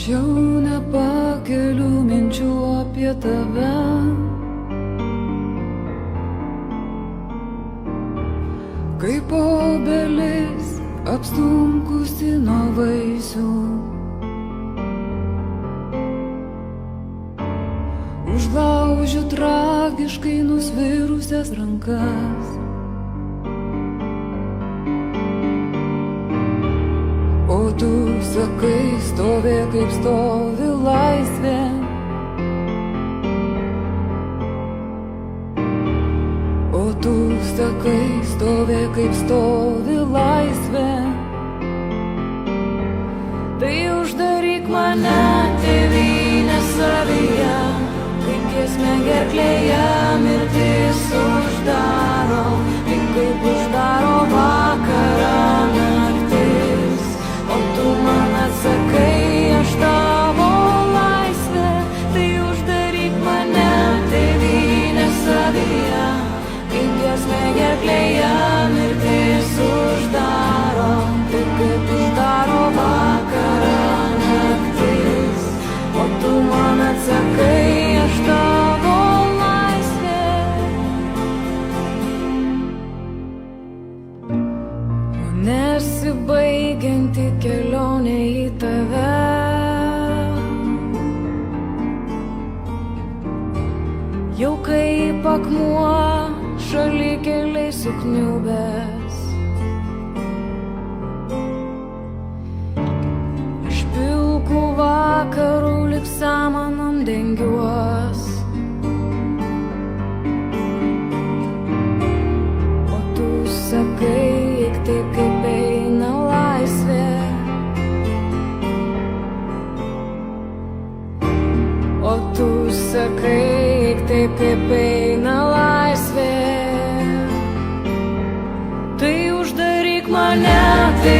Jau nepakeliu minčių apie tave. Kaip obelis apstunkusi nuo vaisių, užlaužiu tragiškai nusvirusias rankas. O tu sakai, stovėk kaip stovi laisvė. O tu sakai, stovėk kaip stovi laisvė. Tai uždaryk mane, tėvynę savyje, kaip giesmė gerklėje mirtis uždaro, tik kaip uždaro vakarą naktis. O tu man atsakai, aš tavo laisvė, tai uždaryk mane, tėvynę savyje, kaip giesmė gerklėje mirtis uždaro, tik kaip uždaro vakarą naktis. O tu man atsakai, aš tavo laisvė. O nesibaigianti kelionė į tave, jau kaip akmuo šalikeliai sukniubęs. Aš pilkų vakarų lyg samanom dengiuos. O tu sakai, eik taip kaip eina laisvė. O tu sakai, eik taip kaip eina laisvė. Tai uždaryk mane, tai